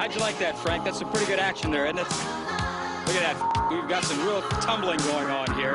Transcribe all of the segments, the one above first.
How'd you like that, Frank? That's some pretty good action there, isn't it? Look at that. We've got some real tumbling going on here.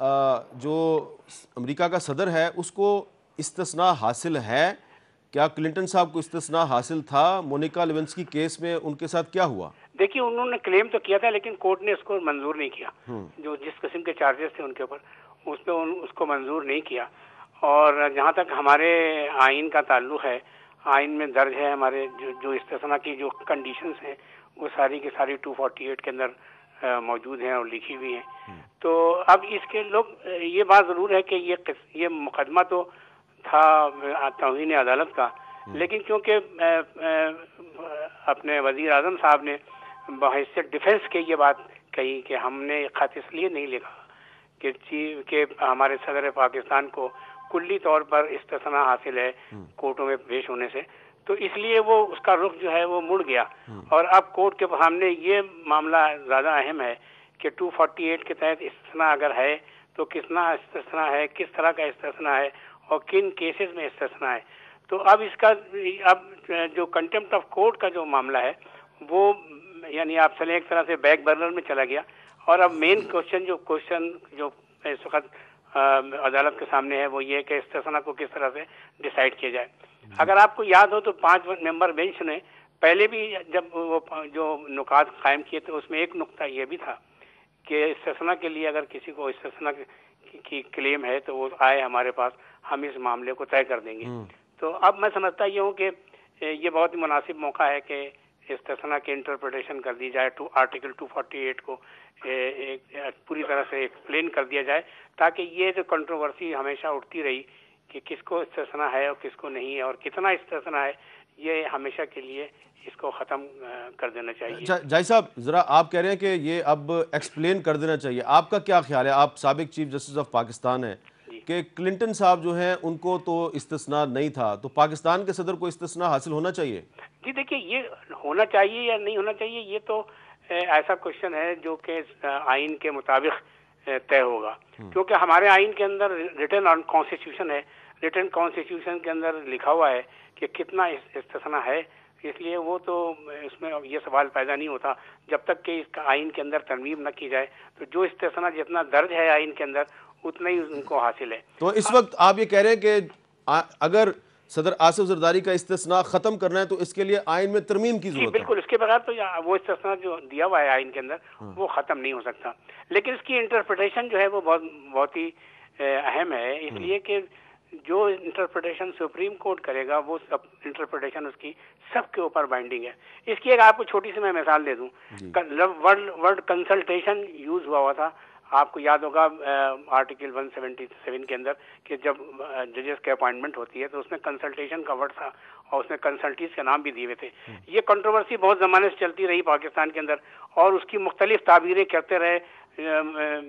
جو امریکہ کا صدر ہے اس کو استثناء حاصل ہے؟ کیا کلنٹن صاحب کو استثناء حاصل تھا؟ مونیکا لیونسکی کیس میں ان کے ساتھ کیا ہوا؟ دیکھیے انہوں نے کلیم تو کیا تھا لیکن کورٹ نے اس کو منظور نہیں کیا. جو جس قسم کے چارجز تھے ان کے اوپر اس پہ اس کو منظور نہیں کیا. اور جہاں تک ہمارے آئین کا تعلق ہے، آئین میں درج ہے ہمارے جو استثناء کی جو کنڈیشنز ہیں وہ ساری کی ساری 248 کے اندر موجود ہیں اور لکھی ہوئی ہیں. تو اب اس کے لوگ یہ بات ضرور ہے کہ یہ مقدمہ تو تھا توہین عدالت کا، لیکن کیونکہ اپنے وزیر اعظم صاحب نے بحیثیت ڈیفنس کے یہ بات کہی کہ ہم نے خط اس لیے نہیں لکھا کہ ہمارے صدر پاکستان کو کلی طور پر استثناء حاصل ہے کورٹوں میں پیش ہونے سے، تو اس لیے وہ اس کا رخ جو ہے وہ مڑ گیا. اور اب کورٹ کے سامنے یہ معاملہ زیادہ اہم ہے کہ 248 کے تحت استثناء اگر ہے تو کتنا استثناء ہے، کس طرح کا استثناء ہے اور کن کیسز میں استثناء ہے. تو اب اس کا جو کنٹمپٹ آف کورٹ کا جو معاملہ ہے وہ یعنی آپ چلیں ایک طرح سے بیک برنر میں چلا گیا. اور اب مین کوشچن جو اس وقت عدالت کے سامنے ہے وہ یہ کہ استثناء کو کس طرح سے ڈیسائیڈ کیا جائے. اگر آپ کو یاد ہو تو 5 ممبر بینچ نے پہلے بھی جب وہ جو نکات قائم کیے تھے اس میں ایک نقطہ یہ بھی تھا کہ استثناء کے لیے اگر کسی کو استثناء کی کلیم ہے تو وہ آئے ہمارے پاس، ہم اس معاملے کو طے کر دیں گے. تو اب میں سمجھتا یہ ہوں کہ یہ بہت ہی مناسب موقع ہے کہ استثناء کی انٹرپریٹیشن کر دی جائے، آرٹیکل 248 کو پوری طرح سے ایکسپلین کر دیا جائے، تاکہ یہ جو کنٹروورسی ہمیشہ اٹھتی رہی کہ کس کو استثناء ہے اور کس کو نہیں ہے اور کتنا استثناء ہے، یہ ہمیشہ کے لیے اس کو ختم کر دینا چاہیے. جائی صاحب ذرا آپ کہہ رہے ہیں کہ یہ اب ایکسپلین کر دینا چاہیے، آپ کا کیا خیال ہے؟ آپ سابق چیف جسٹس آف پاکستان ہیں کہ کلنٹن صاحب جو ہیں ان کو تو استثناء نہیں تھا، تو پاکستان کے صدر کو استثناء حاصل ہونا چاہیے؟ جی دیکھیے یہ ہونا چاہیے یا نہیں ہونا چاہیے یہ تو ایسا کوشچن ہے جو کہ آئین کے مطابق طے ہوگا، کیونکہ ہمارے آئین کے اندر ریٹن کانسٹیٹیوشن ہے، ریٹن کانسٹیٹیوشن کے اندر لکھا ہوا ہے کہ کتنا استثناء ہے. اس لیے وہ تو اس میں یہ سوال پیدا نہیں ہوتا جب تک کہ اس کا آئین کے اندر ترمیم نہ کی جائے. تو جو استثناء جتنا درج ہے آئین کے اندر اتنا ہی ان کو حاصل ہے. تو اس وقت آپ یہ کہہ رہے ہیں کہ اگر صدر آصف زرداری کا استثناء ختم کرنا ہے تو اس کے لیے آئین میں ترمیم کی ضرورت ہے؟ بالکل، اس کے بغیر تو وہ استثناء جو دیا ہوا ہے آئین کے اندر وہ ختم نہیں ہو سکتا. لیکن اس کی انٹرپریٹیشن جو ہے وہ بہت ہی اہم ہے، اس لیے کہ جو انٹرپریٹیشن سپریم کورٹ کرے گا وہ سب انٹرپریٹیشن اس کی سب کے اوپر بائنڈنگ ہے. اس کی ایک آپ کو چھوٹی سی میں مثال دے دوں. ورڈ کنسلٹیشن یوز ہوا تھا، آپ کو یاد ہوگا آرٹیکل 177 کے اندر کہ جب ججز کی اپوائنٹمنٹ ہوتی ہے تو اس میں کنسلٹیشن کا ورڈ تھا اور اس میں کنسلٹیز کے نام بھی دیے ہوئے تھے. یہ کنٹروورسی بہت زمانے سے چلتی رہی پاکستان کے اندر اور اس کی مختلف تعبیریں کرتے رہے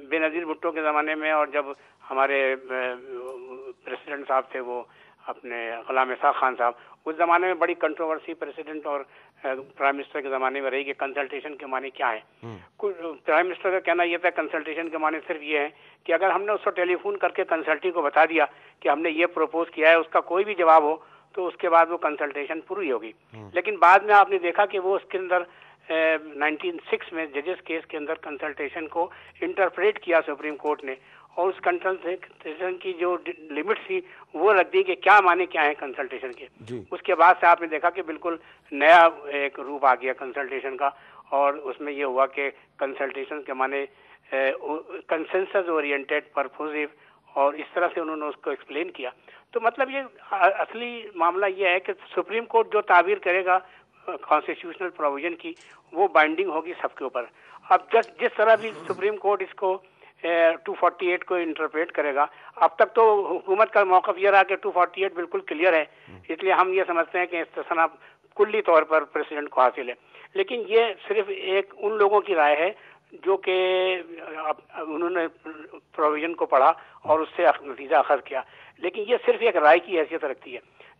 بے نظیر بھٹو کے زمانے میں، اور جب ہمارے پریسیڈنٹ صاحب تھے وہ اپنے غلام اسحاق خان صاحب، اس زمانے میں بڑی کنٹروورسی پریسیڈنٹ اور پرائم منسٹر کے زمانے میں رہی کہ کنسلٹیشن کے معنی کیا ہیں. پرائم منسٹر کا کہنا یہ تھا کنسلٹیشن کے معنی صرف یہ ہے کہ اگر ہم نے اس کو ٹیلی فون کر کے کنسلٹی کو بتا دیا کہ ہم نے یہ پروپوز کیا ہے، اس کا کوئی بھی جواب ہو تو اس کے بعد وہ کنسلٹیشن پوری ہوگی. لیکن بعد میں آپ نے دیکھا کہ وہ اس کے اندر 1906 میں ججز کیس کے اندر کنسلٹیشن کو انٹرپریٹ کیا سپریم کورٹ نے، اور اس کنسلٹیشن کی جو لمٹس تھی وہ رکھ دی کہ کیا معنی کیا ہیں کنسلٹیشن کے. اس کے بعد سے آپ نے دیکھا کہ بالکل نیا ایک روپ آ گیا کنسلٹیشن کا، اور اس میں یہ ہوا کہ کنسلٹیشن کے معنی کنسنسس اورینٹیڈ پرپوزیو، اور اس طرح سے انہوں نے اس کو ایکسپلین کیا. تو مطلب یہ اصلی معاملہ یہ ہے کہ سپریم کورٹ جو تعبیر کرے گا کانسٹیٹیوشنل پروویژن کی وہ بائنڈنگ ہوگی سب کے اوپر. اب جس طرح بھی سپریم کورٹ اس کو 248 کو انٹرپریٹ کرے گا، اب تک تو حکومت کا موقف یہ رہا کہ 248 بالکل کلیئر ہے، اس لیے ہم یہ سمجھتے ہیں کہ استثناء کلی طور پر پریزیڈنٹ کو حاصل ہے. لیکن یہ صرف ایک ان لوگوں کی رائے ہے جو کہ انہوں نے پروویژن کو پڑھا اور اس سے نتیجہ اخذ کیا، لیکن یہ صرف ایک رائے کی حیثیت رکھتی ہے.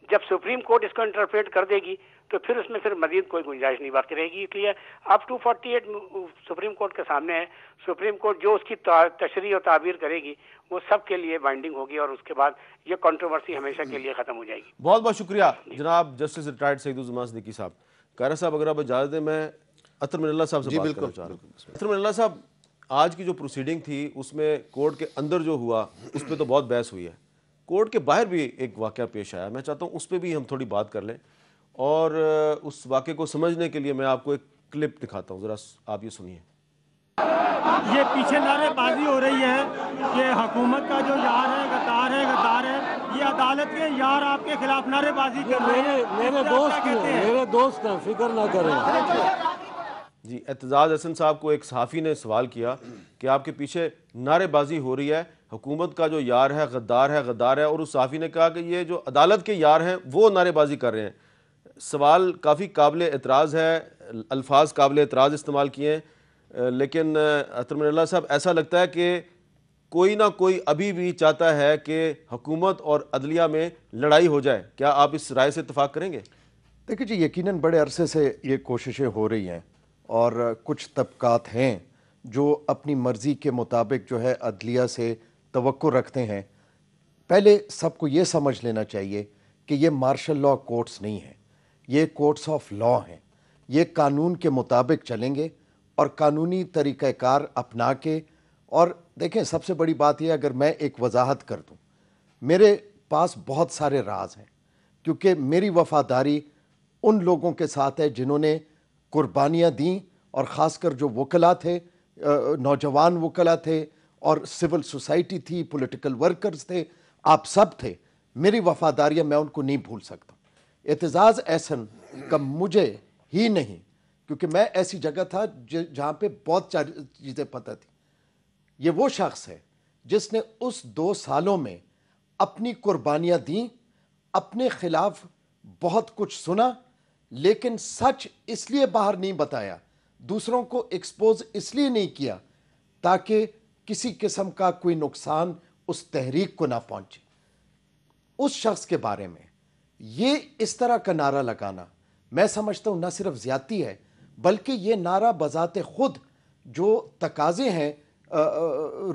جب سپریم کورٹ اس کو انٹرپریٹ کر دے گی تو پھر اس میں پھر مزید کوئی گنجائش نہیں باقی رہے گی. اس لیے اب 248 سپریم کورٹ کے سامنے ہے، سپریم کورٹ جو اس کی تشریح اور تعبیر کرے گی وہ سب کے لیے بائنڈنگ ہوگی، اور اس کے بعد یہ کنٹروورسی ہمیشہ کے لیے ختم ہو جائے گی. بہت بہت شکریہ جناب جسٹس ریٹائرڈ سعید الزمان صدیقی صاحب. قاہرہ صاحب اگر آپ اجازت دیں میں اطہر من اللہ صاحب سے بات کرنا چاہ رہا ہوں. اطہر من اللہ صاحب، آج کی جو پروسیڈنگ تھی اس میں کورٹ کے اندر جو ہوا اس پہ تو بہت بحث ہوئی ہے, کورٹ کے باہر بھی ایک واقعہ پیش آیا, میں چاہتا ہوں اس پہ بھی ہم تھوڑی بات کر لیں, اور اس واقعے کو سمجھنے کے لیے میں آپ کو ایک کلپ دکھاتا ہوں, ذرا آپ یہ سنیے. یہ پیچھے نعرے بازی ہو رہی ہے کہ حکومت کا جو یار ہے غدار ہے غدار ہے, یہ عدالت کے یار آپ کے خلاف نعرے بازی کر رہے ہیں. میرے دوست ہیں, فکر نہ کریں. جی, اعتزاز احسن صاحب کو ایک صحافی نے سوال کیا کہ آپ کے پیچھے نعرے بازی ہو رہی ہے, حکومت کا جو یار ہے غدار ہے غدار ہے, اور اس صحافی نے کہا کہ یہ جو عدالت کے یار ہیں وہ نعرے بازی کر رہے ہیں. سوال کافی قابل اعتراض ہے, الفاظ قابل اعتراض استعمال کیے ہیں, لیکن اطہر اللہ صاحب ایسا لگتا ہے کہ کوئی نہ کوئی ابھی بھی چاہتا ہے کہ حکومت اور عدلیہ میں لڑائی ہو جائے. کیا آپ اس رائے سے اتفاق کریں گے؟ دیکھیں جی, یقیناً بڑے عرصے سے یہ کوششیں ہو رہی ہیں, اور کچھ طبقات ہیں جو اپنی مرضی کے مطابق جو ہے عدلیہ سے توقع رکھتے ہیں. پہلے سب کو یہ سمجھ لینا چاہیے کہ یہ مارشل لاء کورٹس نہیں ہیں, یہ کورٹس آف لاء ہیں. یہ قانون کے مطابق چلیں گے اور قانونی طریقہ کار اپنا کے. اور دیکھیں, سب سے بڑی بات یہ, اگر میں ایک وضاحت کر دوں, میرے پاس بہت سارے راز ہیں, کیونکہ میری وفاداری ان لوگوں کے ساتھ ہے جنہوں نے قربانیاں دیں, اور خاص کر جو وکلاء تھے, نوجوان وکلاء تھے, اور سول سوسائٹی تھی, پولیٹیکل ورکرز تھے, آپ سب تھے. میری وفاداریاں میں ان کو نہیں بھول سکتا. اعتزاز احسن کا مجھے ہی نہیں, کیونکہ میں ایسی جگہ تھا جہاں پہ بہت چیزیں پتہ تھی. یہ وہ شخص ہے جس نے اس 2 سالوں میں اپنی قربانیاں دیں, اپنے خلاف بہت کچھ سنا, لیکن سچ اس لیے باہر نہیں بتایا, دوسروں کو ایکسپوز اس لیے نہیں کیا تاکہ کسی قسم کا کوئی نقصان اس تحریک کو نہ پہنچے. اس شخص کے بارے میں یہ اس طرح کا نعرہ لگانا, میں سمجھتا ہوں نہ صرف زیادتی ہے, بلکہ یہ نعرہ بذات خود جو تقاضے ہیں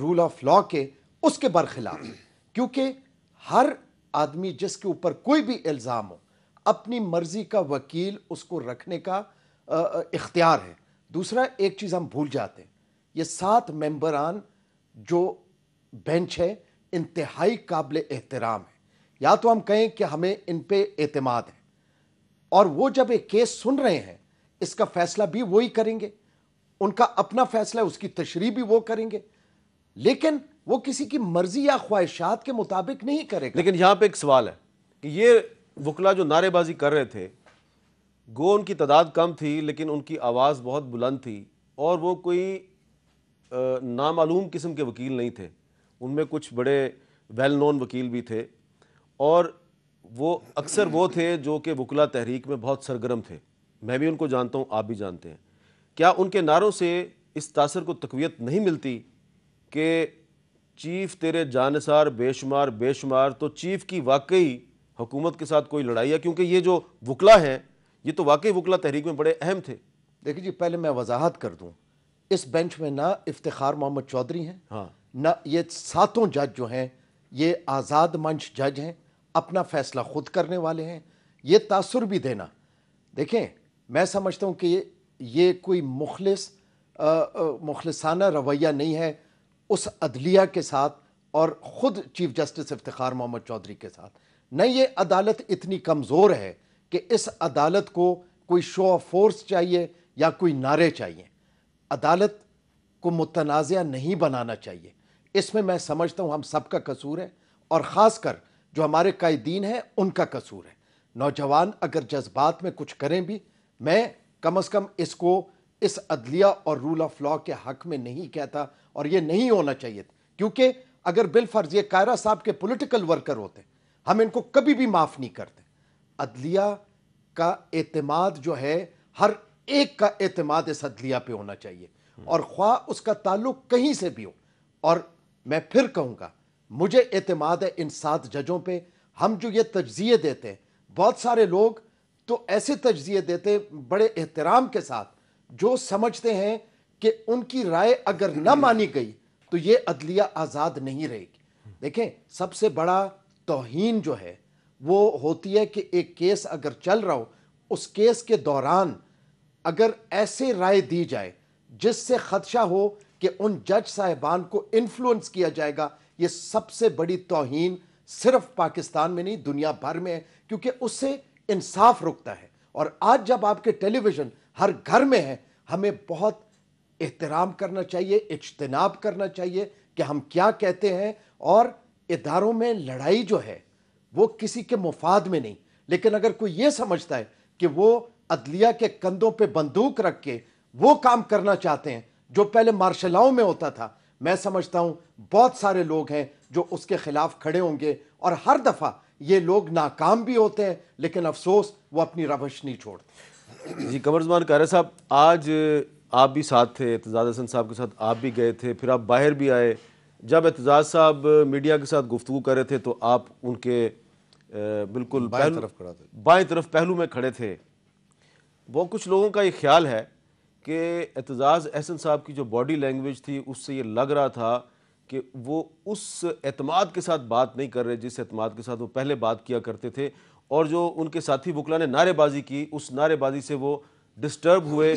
رول آف لاء کے, اس کے برخلاف. کیونکہ ہر آدمی جس کے اوپر کوئی بھی الزام ہو, اپنی مرضی کا وکیل اس کو رکھنے کا اختیار ہے. دوسرا, ایک چیز ہم بھول جاتے ہیں, یہ 7 ممبران جو بینچ ہے انتہائی قابل احترام ہے. یا تو ہم کہیں کہ ہمیں ان پہ اعتماد ہے, اور وہ جب ایک کیس سن رہے ہیں اس کا فیصلہ بھی وہی کریں گے, ان کا اپنا فیصلہ ہے, اس کی تشریح بھی وہ کریں گے, لیکن وہ کسی کی مرضی یا خواہشات کے مطابق نہیں کرے گا. لیکن یہاں پہ ایک سوال ہے کہ یہ وکلا جو نعرے بازی کر رہے تھے, گو ان کی تعداد کم تھی لیکن ان کی آواز بہت بلند تھی, اور وہ کوئی نامعلوم قسم کے وکیل نہیں تھے, ان میں کچھ بڑے ویل نون وکیل بھی تھے, اور وہ اکثر وہ تھے جو کہ وکلا تحریک میں بہت سرگرم تھے. میں بھی ان کو جانتا ہوں, آپ بھی جانتے ہیں. کیا ان کے نعروں سے اس تاثر کو تقویت نہیں ملتی کہ چیف تیرے جانثار بے شمار بے شمار, تو چیف کی واقعی حکومت کے ساتھ کوئی لڑائی ہے؟ کیونکہ یہ جو وکلا ہیں یہ تو واقعی وکلا تحریک میں بڑے اہم تھے. دیکھیں جی, پہلے میں وضاحت کر دوں, اس بینچ میں نہ افتخار محمد چودھری ہیں, ہاں, نہ یہ 7 جج جو ہیں یہ آزاد منچ جج ہیں, اپنا فیصلہ خود کرنے والے ہیں. یہ تاثر بھی دینا, دیکھیں میں سمجھتا ہوں کہ یہ کوئی مخلصانہ رویہ نہیں ہے اس عدلیہ کے ساتھ اور خود چیف جسٹس افتخار محمد چودھری کے ساتھ. نہ یہ عدالت اتنی کمزور ہے کہ اس عدالت کو کوئی شو آف فورس چاہیے یا کوئی نعرے چاہیے. عدالت کو متنازع نہیں بنانا چاہیے. اس میں میں سمجھتا ہوں ہم سب کا قصور ہے, اور خاص کر جو ہمارے قائدین ہیں ان کا قصور ہے. نوجوان اگر جذبات میں کچھ کریں بھی, میں کم از کم اس کو اس عدلیہ اور رول آف لاء کے حق میں نہیں کہتا, اور یہ نہیں ہونا چاہیے. کیونکہ اگر بالفرض یہ قائرہ صاحب کے پولیٹیکل ورکر ہوتے, ہم ان کو کبھی بھی معاف نہیں کرتے. عدلیہ کا اعتماد جو ہے, ہر ایک کا اعتماد اس عدلیہ پہ ہونا چاہیے, اور خواہ اس کا تعلق کہیں سے بھی ہو. اور میں پھر کہوں گا, مجھے اعتماد ہے ان 7 ججوں پہ. ہم جو یہ تجزیے دیتے ہیں, بہت سارے لوگ تو ایسے تجزیے دیتے بڑے احترام کے ساتھ, جو سمجھتے ہیں کہ ان کی رائے اگر نہ مانی گئی تو یہ عدلیہ آزاد نہیں رہے گی. دیکھیں, سب سے بڑا توہین جو ہے وہ ہوتی ہے کہ ایک کیس اگر چل رہا ہو, اس کیس کے دوران اگر ایسے رائے دی جائے جس سے خدشہ ہو کہ ان جج صاحبان کو انفلوئنس کیا جائے گا، یہ سب سے بڑی توہین صرف پاکستان میں نہیں دنیا بھر میں ہے، کیونکہ اس سے انصاف رکتا ہے۔ اور آج جب آپ کے ٹیلی ویژن ہر گھر میں ہے، ہمیں بہت احترام کرنا چاہیے، اجتناب کرنا چاہیے کہ ہم کیا کہتے ہیں، اور اداروں میں لڑائی جو ہے وہ کسی کے مفاد میں نہیں، لیکن اگر کوئی یہ سمجھتا ہے کہ وہ عدلیہ کے کندھوں پہ بندوق رکھ کے وہ کام کرنا چاہتے ہیں جو پہلے مارشل لاؤ میں ہوتا تھا، میں سمجھتا ہوں بہت سارے لوگ ہیں جو اس کے خلاف کھڑے ہوں گے، اور ہر دفعہ یہ لوگ ناکام بھی ہوتے ہیں، لیکن افسوس وہ اپنی روش نہیں چھوڑتے۔ جی قمر زمان قاری صاحب، آج آپ بھی ساتھ تھے، اعتزاز احسن صاحب کے ساتھ آپ بھی گئے تھے، پھر آپ باہر بھی آئے۔ جب اعتزاز صاحب میڈیا کے ساتھ گفتگو کر رہے تھے تو آپ ان کے بالکل بائیں طرف پہلو میں کھڑے تھے۔ وہ کچھ لوگوں کا یہ خیال ہے کہ اعتزاز احسن صاحب کی جو باڈی لینگویج تھی اس سے یہ لگ رہا تھا کہ وہ اس اعتماد کے ساتھ بات نہیں کر رہے جس اعتماد کے ساتھ وہ پہلے بات کیا کرتے تھے، اور جو ان کے ساتھی وکلا نے نعرے بازی کی، اس نعرے بازی سے وہ ڈسٹرب ہوئے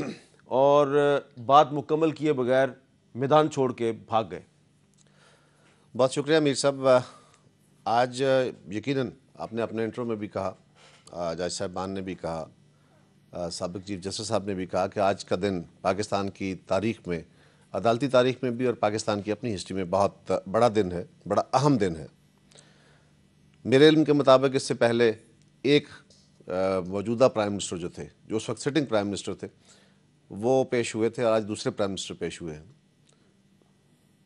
اور بات مکمل کیے بغیر میدان چھوڑ کے بھاگ گئے۔ بہت شکریہ میر صاحب۔ آج یقیناً آپ نے اپنے انٹرو میں بھی کہا، جج صاحبان نے بھی کہا، سابق چیف جسٹس صاحب نے بھی کہا کہ آج کا دن پاکستان کی تاریخ میں، عدالتی تاریخ میں بھی اور پاکستان کی اپنی ہسٹری میں بہت بڑا دن ہے، بڑا اہم دن ہے۔ میرے علم کے مطابق اس سے پہلے ایک موجودہ پرائم منسٹر جو تھے، جو اس وقت سٹنگ پرائم منسٹر تھے، وہ پیش ہوئے تھے، اور آج دوسرے پرائم منسٹر پیش ہوئے ہیں۔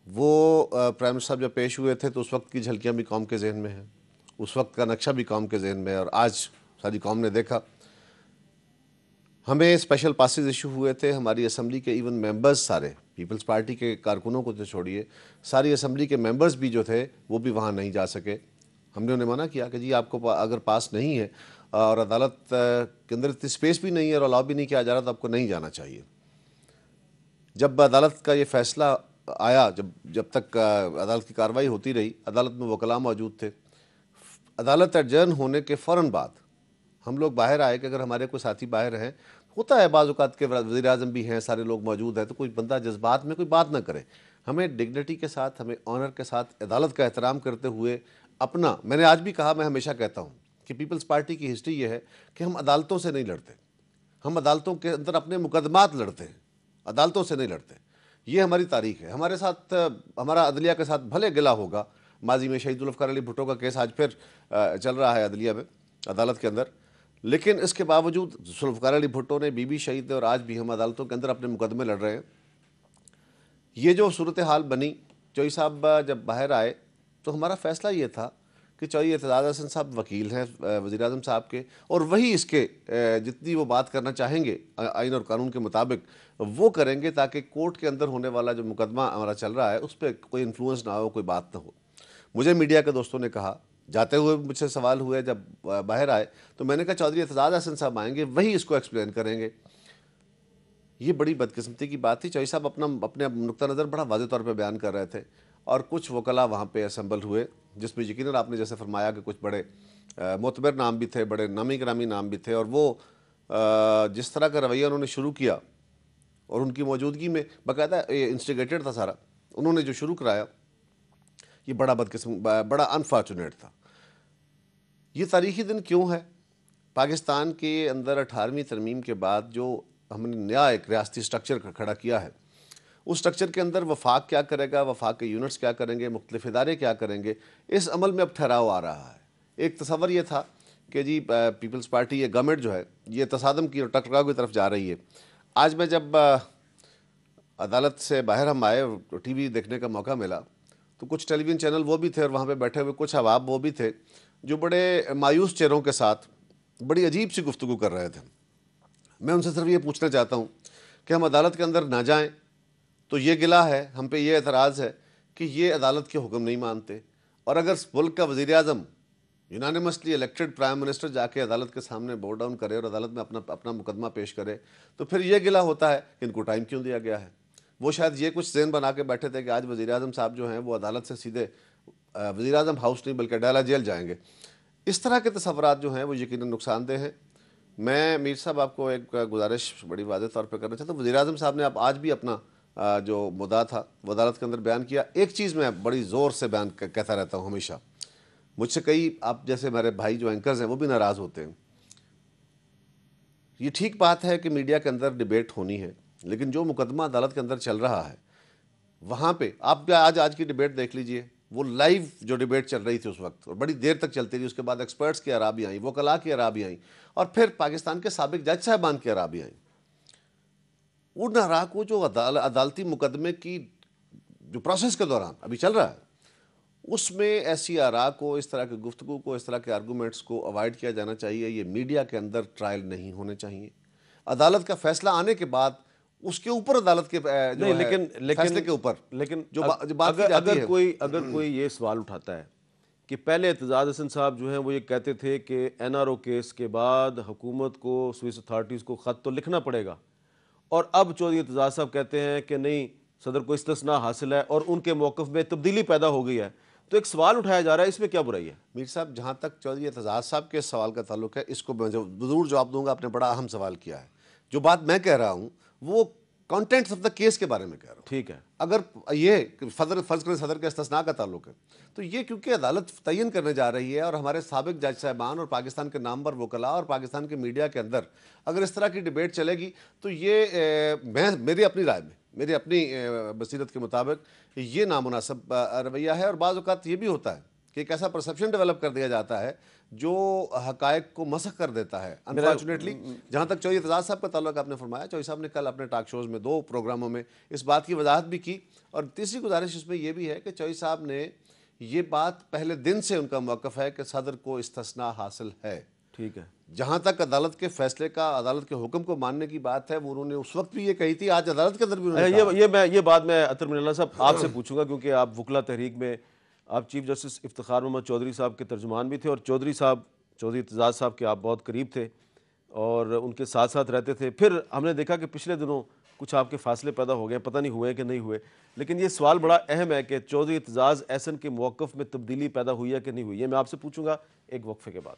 وہ پرائم منسٹر صاحب جب پیش ہوئے تھے تو اس وقت کی جھلکیاں بھی قوم کے ذہن میں ہیں، اس وقت کا نقشہ بھی قوم کے ذہن میں ہے، اور آج ساری قوم نے دیکھا۔ ہمیں اسپیشل پاسز ایشو ہوئے تھے، ہماری اسمبلی کے ایون ممبرز سارے، پیپلز پارٹی کے کارکنوں کو تو چھوڑیے، ساری اسمبلی کے ممبرز بھی جو تھے وہ بھی وہاں نہیں جا سکے۔ ہم نے انہیں منع کیا کہ جی آپ کو اگر پاس نہیں ہے اور عدالت کے اندر اتنی اسپیس بھی نہیں ہے اور الاؤ بھی نہیں کیا جا رہا تو آپ کو نہیں جانا چاہیے۔ جب عدالت کا یہ فیصلہ آیا، جب تک عدالت کی کارروائی ہوتی رہی، عدالت میں وکلاء موجود تھے، عدالت ایڈجرن ہونے کے فوراً بعد ہم لوگ باہر آئے کہ اگر ہمارے کوئی ساتھی باہر ہیں، ہوتا ہے بعض اوقات کے وزیر اعظم بھی ہیں، سارے لوگ موجود ہیں، تو کوئی بندہ جذبات میں کوئی بات نہ کرے، ہمیں ڈگنیٹی کے ساتھ، ہمیں آنر کے ساتھ عدالت کا احترام کرتے ہوئے اپنا، میں نے آج بھی کہا، میں ہمیشہ کہتا ہوں کہ پیپلز پارٹی کی ہسٹری یہ ہے کہ ہم عدالتوں سے نہیں لڑتے، ہم عدالتوں کے اندر اپنے مقدمات لڑتے ہیں، عدالتوں سے نہیں لڑتے۔ یہ ہماری تاریخ ہے۔ ہمارے ساتھ، ہمارا عدلیہ کے ساتھ بھلے گلا ہوگا، ماضی میں شہید ذوالفقار علی بھٹو کا کیس آج پھر چل رہا ہے عدلیہ میں، عدالت کے اندر، لیکن اس کے باوجود ذوالفقار علی بھٹو نے بی شہید ہے، اور آج بھی ہم عدالتوں کے اندر اپنے مقدمے لڑ رہے ہیں۔ یہ جو صورتحال بنی، چوئی صاحب جب باہر آئے تو ہمارا فیصلہ یہ تھا کہ چوئی اعتزاز احسن صاحب وکیل ہیں وزیر اعظم صاحب کے، اور وہی اس کے جتنی وہ بات کرنا چاہیں گے آئین اور قانون کے مطابق وہ کریں گے، تاکہ کورٹ کے اندر ہونے والا جو مقدمہ ہمارا چل رہا ہے اس پہ کوئی انفلوئنس نہ ہو، کوئی بات نہ ہو۔ مجھے میڈیا کے دوستوں نے کہا، جاتے ہوئے مجھ سے سوال ہوئے جب باہر آئے، تو میں نے کہا چودھری اعتزاز احسن صاحب آئیں گے، وہی اس کو ایکسپلین کریں گے۔ یہ بڑی بدقسمتی کی بات تھی۔ چوئی صاحب اپنے نقطہ نظر بڑا واضح طور پہ بیان کر رہے تھے، اور کچھ وکلاء وہاں پہ اسمبل ہوئے، جس میں یقیناً آپ نے جیسے فرمایا کہ کچھ بڑے معتبر نام بھی تھے، بڑے نامی گرامی نام بھی تھے، اور وہ جس طرح کا رویہ انہوں نے شروع کیا، اور ان کی موجودگی میں باقاعدہ انسٹیگیٹڈ تھا سارا، انہوں نے جو شروع کرایا، یہ بڑا انفارچونیٹ تھا۔ یہ تاریخی دن کیوں ہے؟ پاکستان کے اندر 18ویں ترمیم کے بعد جو ہم نے نیا ایک ریاستی سٹرکچر کھڑا کیا ہے، اس سٹرکچر کے اندر وفاق کیا کرے گا، وفاق کے یونٹس کیا کریں گے، مختلف ادارے کیا کریں گے، اس عمل میں اب ٹھہراؤ آ رہا ہے۔ ایک تصور یہ تھا کہ جی پیپلز پارٹی، یہ گورنمنٹ جو ہے یہ تصادم کی اور ٹکراؤ کی طرف جا رہی ہے۔ آج میں جب عدالت سے باہر ہم آئے، ٹی وی دیکھنے کا موقع ملا، تو کچھ ٹیلی ویژن چینل وہ بھی تھے، اور وہاں پہ بیٹھے ہوئے کچھ احباب وہ بھی تھے جو بڑے مایوس چہروں کے ساتھ بڑی عجیب سی گفتگو کر رہے تھے۔ میں ان سے صرف یہ پوچھنا چاہتا ہوں کہ ہم عدالت کے اندر نہ جائیں تو یہ گلا ہے، ہم پہ یہ اعتراض ہے کہ یہ عدالت کے حکم نہیں مانتے، اور اگر ملک کا وزیر اعظم یونانیمسلی الیکٹڈ پرائم منسٹر جا کے عدالت کے سامنے بو ڈاؤن کرے اور عدالت میں اپنا مقدمہ پیش کرے، تو پھر یہ گلا ہوتا ہے کہ ان کو ٹائم کیوں دیا گیا ہے۔ وہ شاید یہ کچھ ذہن بنا کے بیٹھے تھے کہ آج وزیر اعظم صاحب جو ہیں وہ عدالت سے سیدھے وزیر اعظم ہاؤس نہیں بلکہ ڈیلا جیل جائیں گے۔ اس طرح کے تصورات جو ہیں وہ یقیناً نقصان دہ ہیں۔ میں میر صاحب آپ کو ایک گزارش بڑی واضح طور پہ کرنا چاہتا ہوں، وزیر اعظم صاحب نے آج بھی اپنا جو مدعا تھا وہ عدالت کے اندر بیان کیا. ایک چیز میں بڑی زور سے بیان کہتا رہتا ہوں ہمیشہ, مجھ سے کئی آپ جیسے میرے بھائی جو اینکرز ہیں وہ بھی ناراض ہوتے ہیں. یہ ٹھیک بات ہے کہ میڈیا کے اندر ڈیبیٹ ہونی ہے, لیکن جو مقدمہ عدالت کے اندر چل رہا ہے وہاں پہ آپ آج کی ڈیبیٹ دیکھ لیجئے, وہ لائیو جو ڈیبیٹ چل رہی تھی اس وقت اور بڑی دیر تک چلتی رہی, اس کے بعد ایکسپرٹس کی آراء بھی آئیں, وکلاء کی آراء بھی آئیں, اور پھر پاکستان کے سابق جج صاحبان کی آراء بھی آئیں. ان آراء کو جو عدالتی مقدمے کی جو پروسیس کے دوران ابھی چل رہا ہے اس میں ایسی آراء کو, اس طرح کی گفتگو کو, اس طرح کے آرگومنٹس کو اوائڈ کیا جانا چاہیے. یہ میڈیا کے اندر ٹرائل نہیں ہونے چاہیے. عدالت کا فیصلہ آنے کے بعد اس کے اوپر عدالت کے فیصلے کے اوپر لیکن جو بات کی جاتی ہے. اگر کوئی یہ سوال اٹھاتا ہے کہ پہلے اعتزاز حسن صاحب جو ہیں وہ یہ کہتے تھے کہ این آر او کیس کے بعد حکومت کو, سوئس اتھارٹیز کو خط تو لکھنا پڑے گا, اور اب چودھری اعتزاز صاحب کہتے ہیں کہ نہیں, صدر کو استثناء حاصل ہے اور ان کے موقف میں تبدیلی پیدا ہو گئی ہے, تو ایک سوال اٹھایا جا رہا ہے, اس میں کیا برائی ہے؟ میر صاحب, جہاں تک چودھری اعتزاز صاحب کے سوال کا تعلق ہے, اس کو میں ضرور جواب دوں گا. آپ نے بڑا اہم سوال کیا ہے. جو بات میں کہہ رہا ہوں وہ کانٹینٹس آف دا کیس کے بارے میں کہہ رہا ہوں. ٹھیک ہے. اگر یہ فرض کریں صدر کے استثناء کا تعلق ہے, تو یہ کیونکہ عدالت تعین کرنے جا رہی ہے اور ہمارے سابق جج صاحبان اور پاکستان کے نامور وکلاء اور پاکستان کے میڈیا کے اندر اگر اس طرح کی ڈیبیٹ چلے گی تو یہ میری اپنی رائے میں, میری اپنی بصیرت کے مطابق یہ نامناسب رویہ ہے. اور بعض اوقات یہ بھی ہوتا ہے کہ ایک ایسا پرسیپشن ڈیولپ کر دیا جاتا ہے جو حقائق کو مسخ کر دیتا ہے. انفارچونیٹلی جہاں تک چودھری اعتزاز صاحب کا تعلق آپ نے فرمایا, چودھری صاحب نے کل اپنے ٹاک شوز میں 2 پروگراموں میں اس بات کی وضاحت بھی کی. اور تیسری گزارش اس میں یہ بھی ہے کہ چودھری صاحب نے یہ بات پہلے دن سے ان کا موقف ہے کہ صدر کو استثناء حاصل ہے. ٹھیک ہے. جہاں تک عدالت کے فیصلے کا, عدالت کے حکم کو ماننے کی بات ہے, وہ انہوں نے اس وقت بھی یہ کہی تھی, آج عدالت کے اندر بھی انہوں نے یہ بات میں عطر من اللہ صاحب آپ سے پوچھوں گا, کیونکہ آپ وکلا تحریک میں آپ چیف جسٹس افتخار محمد چودھری صاحب کے ترجمان بھی تھے, اور چودھری اعتزاز صاحب کے آپ بہت قریب تھے اور ان کے ساتھ ساتھ رہتے تھے. پھر ہم نے دیکھا کہ پچھلے دنوں کچھ آپ کے فاصلے پیدا ہو گئے, پتہ نہیں ہوئے کہ نہیں ہوئے, لیکن یہ سوال بڑا اہم ہے کہ چودھری اعتزاز احسن کے موقف میں تبدیلی پیدا ہوئی ہے کہ نہیں ہوئی. یہ میں آپ سے پوچھوں گا ایک وقفے کے بعد.